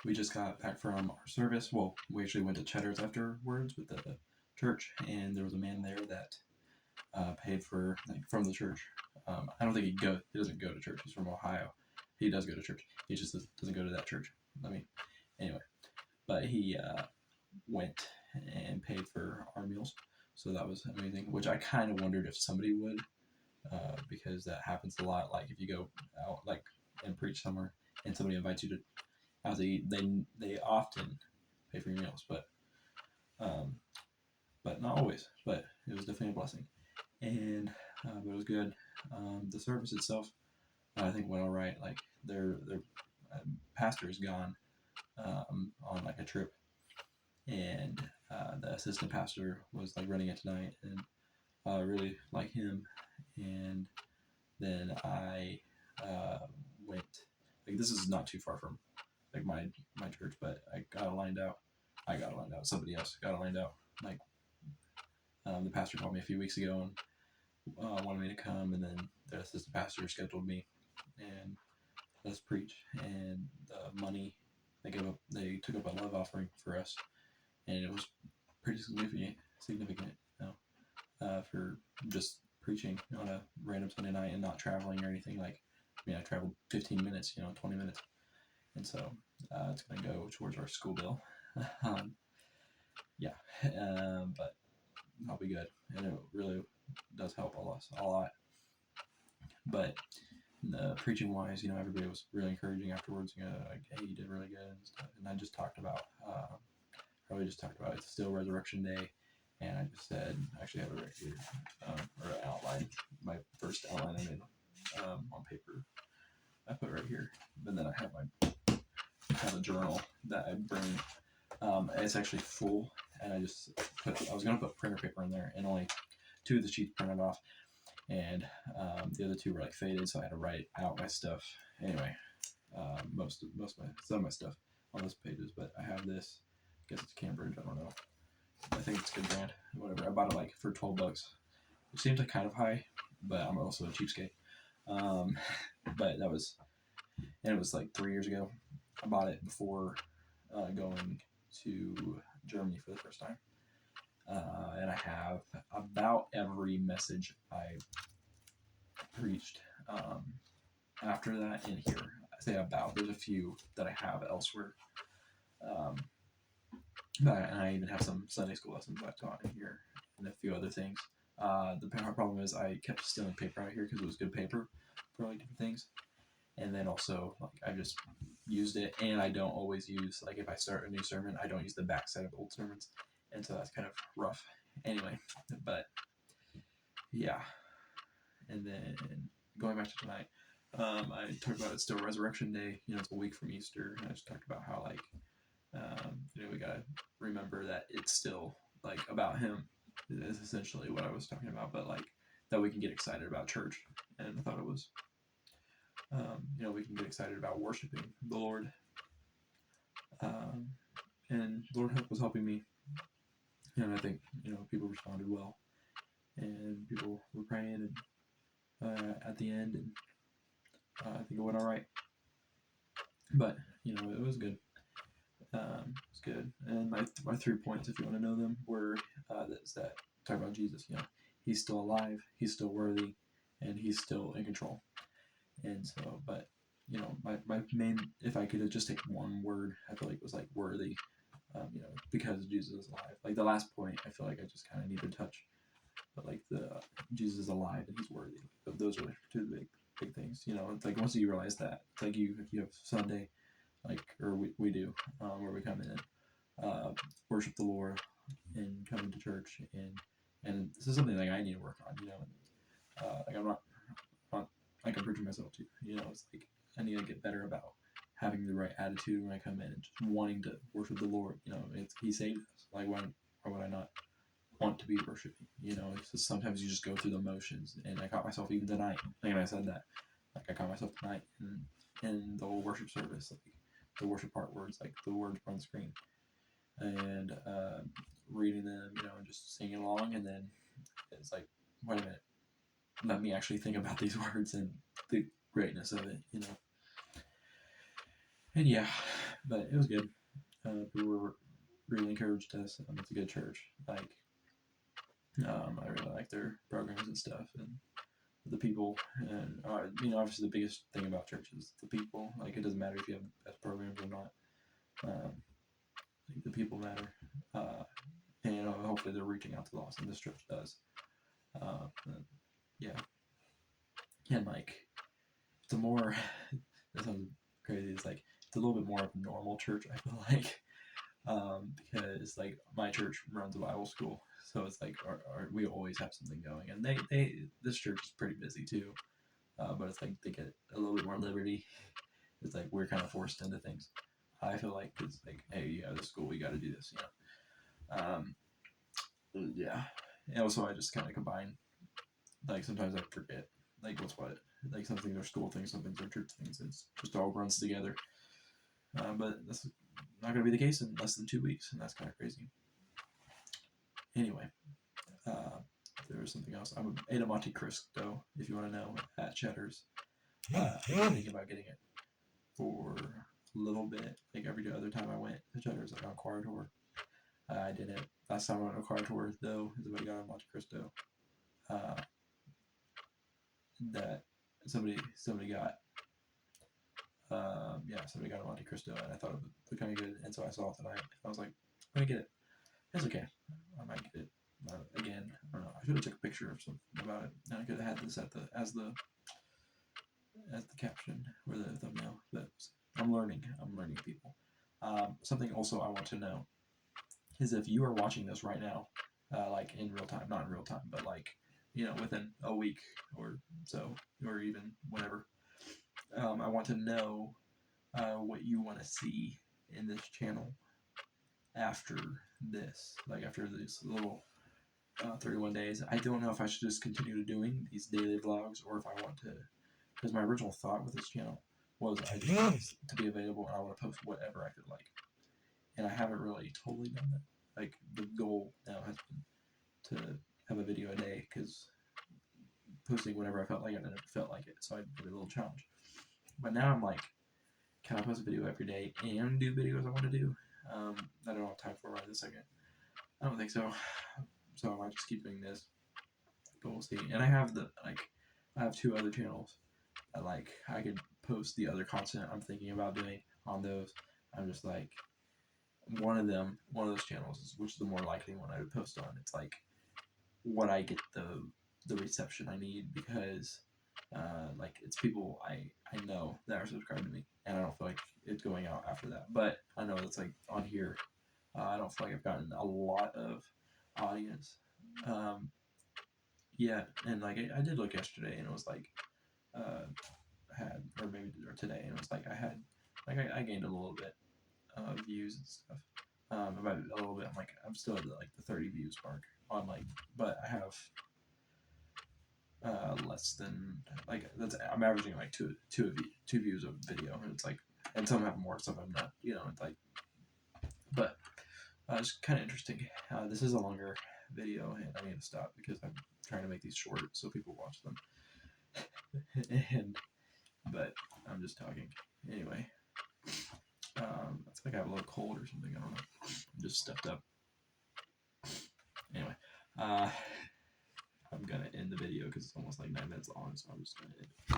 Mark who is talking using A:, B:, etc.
A: we just got back from our service. Well, we actually went to Cheddar's afterwards with the church, and there was a man there that paid for from the church. I don't think he doesn't go to church. He's from Ohio. He does go to church. He just doesn't go to that church. Anyway, but he went and paid for our meals, so that was amazing. Which I kind of wondered if somebody would, because that happens a lot. Like if you go out and preach somewhere, and somebody invites you to out to eat, they often pay for your meals, but not always. But it was definitely a blessing, and but it was good. The service itself, I think went all right. Like their pastor is gone on like a trip, and the assistant pastor was like running it tonight, and I really like him. And then I went, like, this is not too far from like my church, but I got lined out. Somebody else got lined out. Like the pastor called me a few weeks ago and wanted me to come, and then the assistant pastor scheduled me and let us preach. And the money they took up a love offering for us, and it was pretty significant, for just preaching on a random Sunday night and not traveling or anything. Like, I traveled 15 minutes, 20 minutes, and so it's gonna go towards our school bill. Yeah, but I'll be good, and it really does help a lot. But the preaching wise, everybody was really encouraging afterwards. Like, hey, you did really good and stuff. And I just talked about, it's still Resurrection Day, and I just said, I actually have it right here, or an outline, my first outline I made on paper. I put right here, and then I have a journal that I bring. It's actually full, and I was gonna put printer paper in there, and only 2 of the sheets printed off, and the other 2 were like faded, so I had to write out my stuff. Anyway, some of my stuff on those pages, but I have this. I guess it's Cambridge. I don't know. I think it's a good brand. Whatever. I bought it like for $12, which seems like kind of high, but I'm also a cheapskate. But that was, and it was like 3 years ago. I bought it before going to Germany for the first time. And I have about every message I preached after that in here. I say about. There's a few that I have elsewhere. And I even have some Sunday school lessons I've taught in here and a few other things. The problem is I kept stealing paper out here because it was good paper for like different things. And then also, like, I just used it, and I don't always use, like, if I start a new sermon, I don't use the backside of old sermons, and so that's kind of rough. Anyway, but yeah. And then going back to tonight, I talked about it's still Resurrection Day. It's a week from Easter, and I just talked about how, like, we gotta remember that it's still like about Him. Is essentially what I was talking about, but like that we can get excited about church, and I thought it was. We can get excited about worshiping the Lord. And the Lord was helping me. And I think, people responded well. And people were praying at the end. And I think it went all right. But, it was good. It's good. And my 3 points, if you want to know them, were that talk about Jesus. He's still alive. He's still worthy. And he's still in control. And so, but my main, if I could have just take one word, I feel like it was like worthy, because Jesus is alive. Like the last point, I feel like I just kind of need to touch, but like Jesus is alive and he's worthy. Those are 2 big things. It's like once you realize that, it's like you have Sunday, like, or we do, where we come in and worship the Lord and come into church, and this is something like I need to work on. Like I'm not like I'm preaching myself too. It's like I need to get better about having the right attitude when I come in and just wanting to worship the Lord. He saved us. Like why would I not want to be worshiping? It's just, sometimes you just go through the motions, and I caught myself even tonight. Like I said that, like I caught myself tonight in the whole worship service, like the worship part words, like the words on the screen, and reading them, and just singing along, and then it's like, wait a minute. Let me actually think about these words and the greatness of it, And yeah, but it was good. People were really encouraged us. It's a good church. Like, I really like their programs and stuff, and the people. And obviously, the biggest thing about church is the people. Like, it doesn't matter if you have the best programs or not. Like, the people matter. And hopefully, they're reaching out to the lost, and this church does. Yeah, and like, it's a more. That sounds crazy. It's like it's a little bit more of a normal church. I feel like. Because like my church runs a Bible school, so it's like we always have something going, and this church is pretty busy too, but it's like they get a little bit more liberty. It's like we're kind of forced into things. I feel like it's like, hey, you have this school, we got to do this, yeah. And also, I just kind of combine. Like sometimes I forget like what's what. Like some things are school things, some things are church things. It's just all runs together. But that's not going to be the case in less than 2 weeks, and that's kind of crazy. Anyway, there was something else. I ate a Monte Cristo, if you want to know, at Cheddar's. I've been thinking about getting it for a little bit. Like every other time I went to Cheddar's, like on choir tour, I did it. Last time I went on choir tour, though, is when I got a Monte Cristo. That somebody got. Somebody got a Monte Cristo, and I thought it looked kind of good, and so I saw it tonight. I was like, I'm gonna get it. It's okay. I might get it again. I don't know. I should have took a picture of something about it. And I could have had this as the caption or the thumbnail. But I'm learning. People. Something also I want to know is if you are watching this right now, like in real time, not in real time, but like within a week or so, or even whenever. I want to know what you want to see in this channel after this, like after these little 31 days. I don't know if I should just continue doing these daily vlogs or if I want to, because my original thought with this channel was I just want to be available and I want to post whatever I feel like. And I haven't really totally done that. Like the goal now has been to have a video a day, because posting whenever I felt like it, I never felt like it. So I did a little challenge. But now I'm like, can I post a video every day and do videos I want to do? I don't have time for it right this second. I don't think so. So I might just keep doing this. But we'll see. And I have I have 2 other channels that like I could post the other content I'm thinking about doing on those. I'm just like, one of those channels, which is the more likely one I would post on. It's like what I get the reception I need, because like it's people I know that are subscribed to me, and I don't feel like it's going out after that. But I know it's like on here, I don't feel like I've gotten a lot of audience. Yeah, and like I did look yesterday, and it was like or today, and it was like I had I gained a little bit of views and stuff. About a little bit. I'm still at the 30 views mark on but I have less than I'm averaging like two views of video, and it's like, and some have more, some have not. It's like, but it's kind of interesting. This is a longer video, and I need to stop because I'm trying to make these short so people watch them. But I'm just talking anyway. It's like I have a little cold or something. I don't know. I'm just stuffed up. Anyway, I'm gonna end the video because it's almost like 9 minutes long, so I'm just gonna end it.